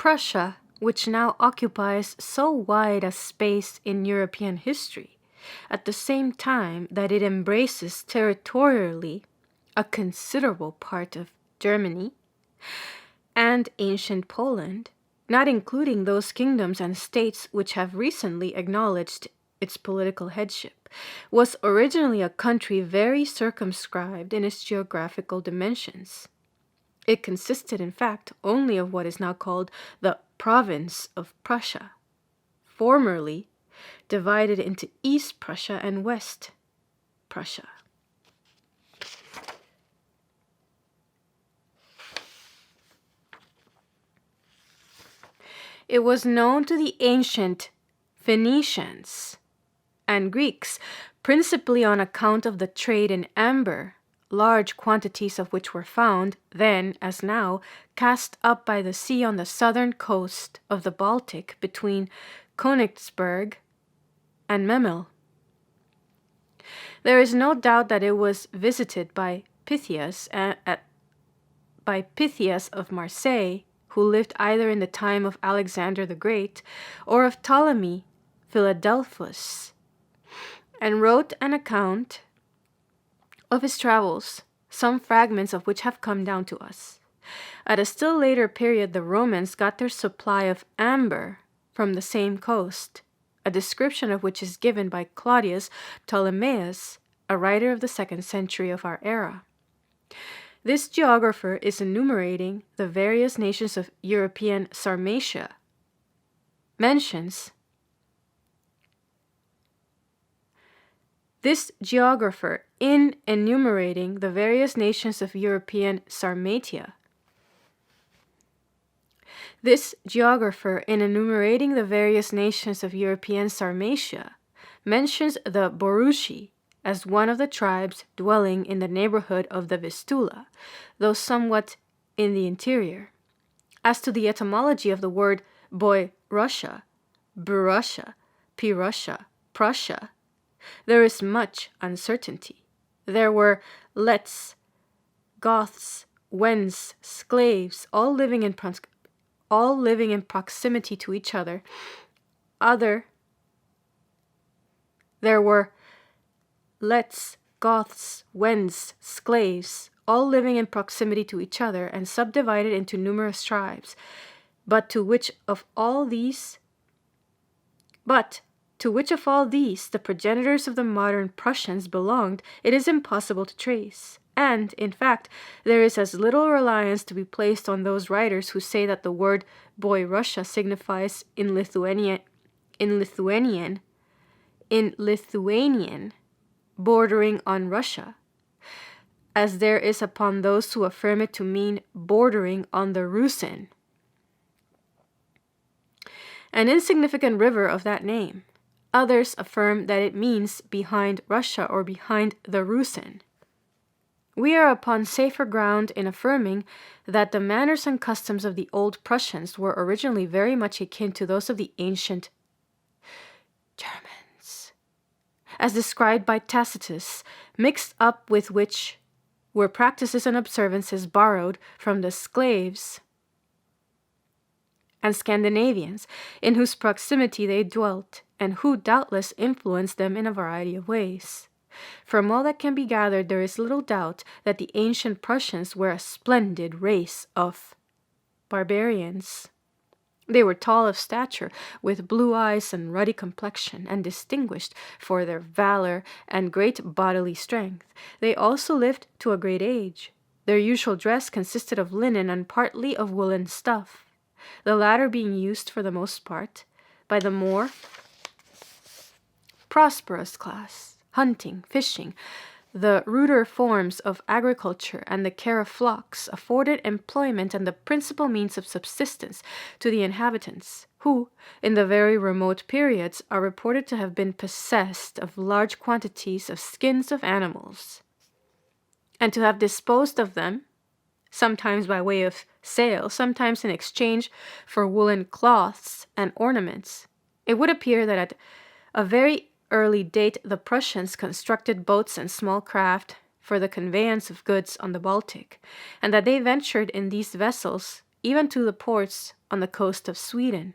Prussia, which now occupies so wide a space in European history, at the same time that it embraces territorially a considerable part of Germany and ancient Poland, not including those kingdoms and states which have recently acknowledged its political headship, was originally a country very circumscribed in its geographical dimensions. It consisted, in fact, only of what is now called the province of Prussia, formerly divided into East Prussia and West Prussia. It was known to the ancient Phoenicians and Greeks principally on account of the trade in amber, large quantities of which were found, then as now, cast up by the sea on the southern coast of the Baltic between Königsberg and Memel. There is no doubt that it was visited by Pythias of Marseille, who lived either in the time of Alexander the Great or of Ptolemy Philadelphus, and wrote an account of his travels, some fragments of which have come down to us. At a still later period, the Romans got their supply of amber from the same coast, a description of which is given by Claudius Ptolemaeus, a writer of the 2nd century of our era. This geographer is enumerating the various nations of European Sarmatia, This geographer, in enumerating the various nations of European Sarmatia, mentions the Borushi as one of the tribes dwelling in the neighborhood of the Vistula, though somewhat in the interior. As to the etymology of the word Boy Russia, Burussia, Pirussia, Prussia, there is much uncertainty. There were Lets, Goths, Wends, Sclaves, all living in proximity to each other. There were Lets, Goths, Wends, Sclaves, all living in proximity to each other and subdivided into numerous tribes, but to which of all these the progenitors of the modern Prussians belonged, it is impossible to trace. And, in fact, there is as little reliance to be placed on those writers who say that the word Boy Russia signifies in Lithuanian bordering on Russia, as there is upon those who affirm it to mean bordering on the Rusin, an insignificant river of that name. Others affirm that it means behind Russia or behind the Rusin. We are upon safer ground in affirming that the manners and customs of the old Prussians were originally very much akin to those of the ancient Germans, as described by Tacitus, mixed up with which were practices and observances borrowed from the Sclaves and Scandinavians, in whose proximity they dwelt, and who doubtless influenced them in a variety of ways. From all that can be gathered, there is little doubt that the ancient Prussians were a splendid race of barbarians. They were tall of stature, with blue eyes and ruddy complexion, and distinguished for their valor and great bodily strength. They also lived to a great age. Their usual dress consisted of linen and partly of woolen stuff, the latter being used for the most part by the more prosperous class, hunting, fishing, the ruder forms of agriculture, and the care of flocks afforded employment and the principal means of subsistence to the inhabitants, who, in the very remote periods, are reported to have been possessed of large quantities of skins of animals, and to have disposed of them, sometimes by way of sale, sometimes in exchange for woolen cloths and ornaments. It would appear that at a very early date the Prussians constructed boats and small craft for the conveyance of goods on the Baltic, and that they ventured in these vessels even to the ports on the coast of Sweden.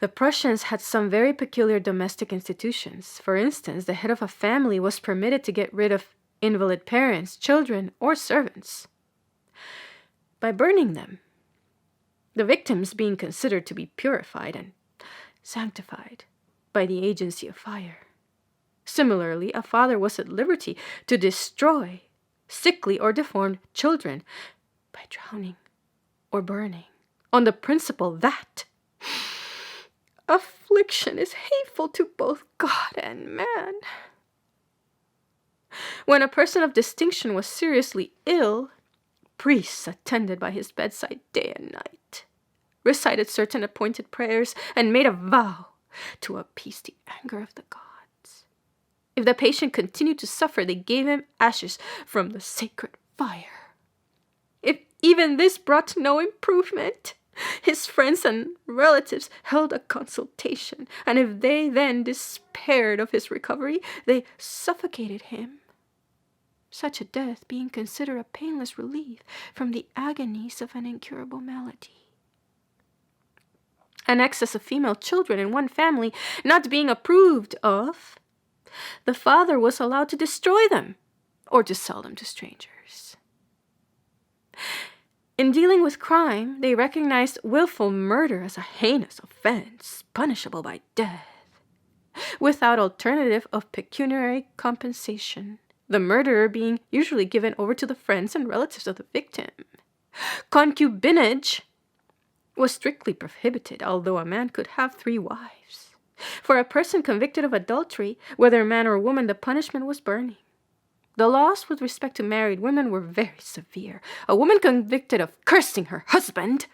The Prussians had some very peculiar domestic institutions. For instance, the head of a family was permitted to get rid of invalid parents, children, or servants by burning them, the victims being considered to be purified and sanctified by the agency of fire. Similarly, a father was at liberty to destroy sickly or deformed children by drowning or burning, on the principle that affliction is hateful to both God and man. When a person of distinction was seriously ill, priests attended by his bedside day and night, recited certain appointed prayers, and made a vow to appease the anger of the gods. If the patient continued to suffer, they gave him ashes from the sacred fire. If even this brought no improvement, his friends and relatives held a consultation, and if they then despaired of his recovery, they suffocated him, such a death being considered a painless relief from the agonies of an incurable malady. An excess of female children in one family not being approved of, the father was allowed to destroy them or to sell them to strangers. In dealing with crime, they recognized willful murder as a heinous offense, punishable by death, without alternative of pecuniary compensation, the murderer being usually given over to the friends and relatives of the victim. Concubinage was strictly prohibited, although a man could have 3 wives. For a person convicted of adultery, whether man or woman, the punishment was burning. The laws with respect to married women were very severe. A woman convicted of cursing her husband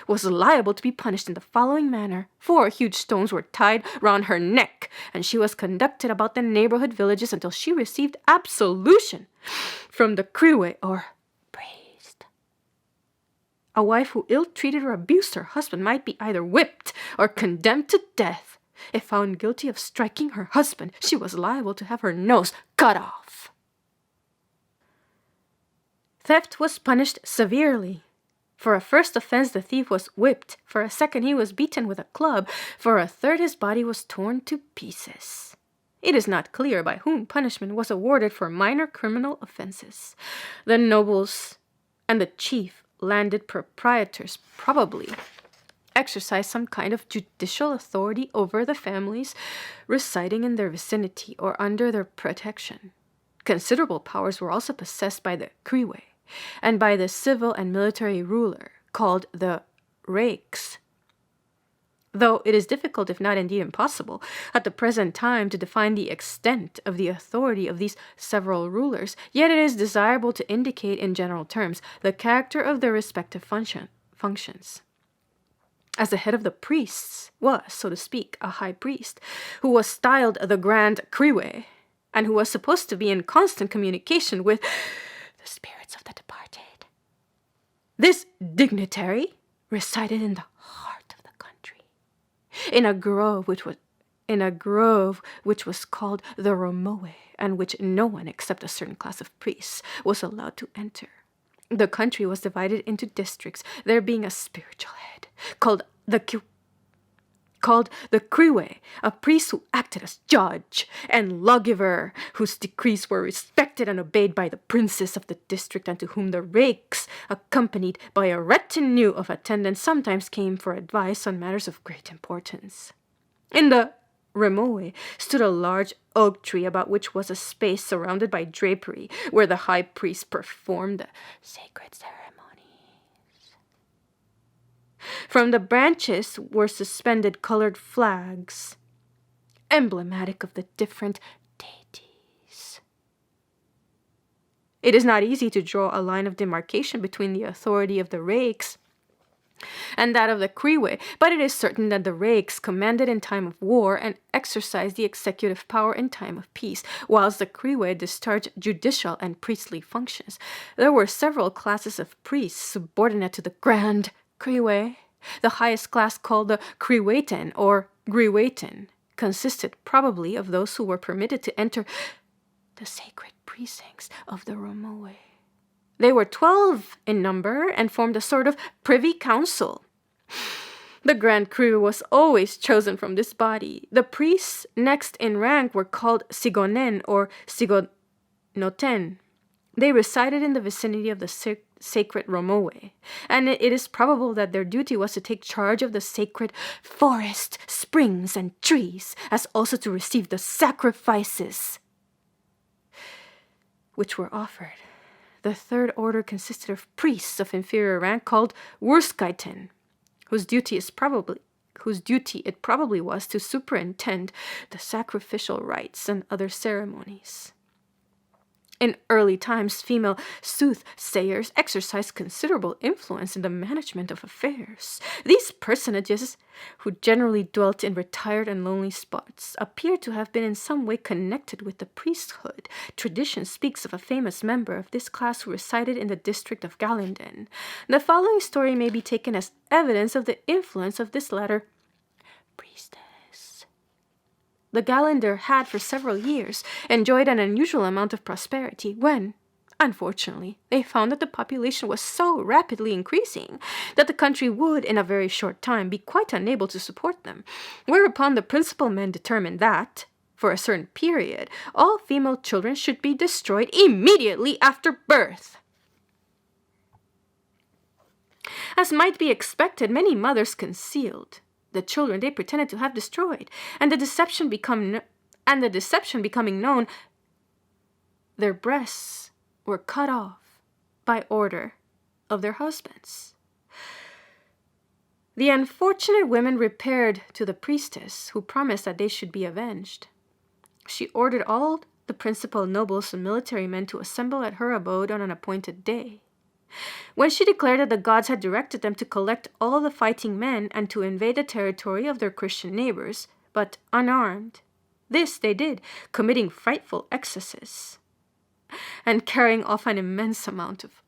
was liable to be punished in the following manner. 4 huge stones were tied round her neck, and she was conducted about the neighborhood villages until she received absolution from the kriwe, or priest. A wife who ill-treated or abused her husband might be either whipped or condemned to death. If found guilty of striking her husband, she was liable to have her nose cut off. Theft was punished severely. For a first offense, the thief was whipped. For a second, he was beaten with a club. For a third, his body was torn to pieces. It is not clear by whom punishment was awarded for minor criminal offenses. The nobles and the chief landed proprietors probably exercised some kind of judicial authority over the families residing in their vicinity or under their protection. Considerable powers were also possessed by the kriwe and by the civil and military ruler, called the rakes. Though it is difficult, if not indeed impossible, at the present time to define the extent of the authority of these several rulers, yet it is desirable to indicate in general terms the character of their respective functions. As the head of the priests was, so to speak, a high priest, who was styled the Grand Kriwe, and who was supposed to be in constant communication with the spirits of the departed. This dignitary resided in the heart of the country, in a grove which was called the Romoe, and which no one except a certain class of priests was allowed to enter. The country was divided into districts, there being a spiritual head called the kriwe, a priest who acted as judge, and lawgiver, whose decrees were respected and obeyed by the princes of the district, and to whom the rakes, accompanied by a retinue of attendants, sometimes came for advice on matters of great importance. In the Remoe stood a large oak tree, about which was a space surrounded by drapery, where the high priest performed the sacred ceremonies. From the branches were suspended colored flags, emblematic of the different deities. It is not easy to draw a line of demarcation between the authority of the rakes and that of the kriwe, but it is certain that the rakes commanded in time of war and exercised the executive power in time of peace, whilst the kriwe discharged judicial and priestly functions. There were several classes of priests subordinate to the Grand Kriwe. The highest class, called the kriweten or griweten, consisted probably of those who were permitted to enter the sacred precincts of the Romoe. They were 12 in number and formed a sort of privy council. The Grand Cru was always chosen from this body. The priests next in rank were called Sigonen or Sigonoten. They resided in the vicinity of the sacred Romoe, and it is probable that their duty was to take charge of the sacred forest, springs, and trees, as also to receive the sacrifices which were offered. The third order consisted of priests of inferior rank called Wurskeiten, whose duty it probably was to superintend the sacrificial rites and other ceremonies. In early times, female soothsayers exercised considerable influence in the management of affairs. These personages, who generally dwelt in retired and lonely spots, appear to have been in some way connected with the priesthood. Tradition speaks of a famous member of this class who resided in the district of Galinden. The following story may be taken as evidence of the influence of this latter priestess. The Galander had for several years enjoyed an unusual amount of prosperity when, unfortunately, they found that the population was so rapidly increasing that the country would, in a very short time, be quite unable to support them, whereupon the principal men determined that, for a certain period, all female children should be destroyed immediately after birth. As might be expected, many mothers concealed the children they pretended to have destroyed, and the deception becoming known, their breasts were cut off by order of their husbands. The unfortunate women repaired to the priestess, who promised that they should be avenged. She ordered all the principal nobles and military men to assemble at her abode on an appointed day. When she declared that the gods had directed them to collect all the fighting men and to invade the territory of their Christian neighbors, but unarmed, this they did, committing frightful excesses and carrying off an immense amount of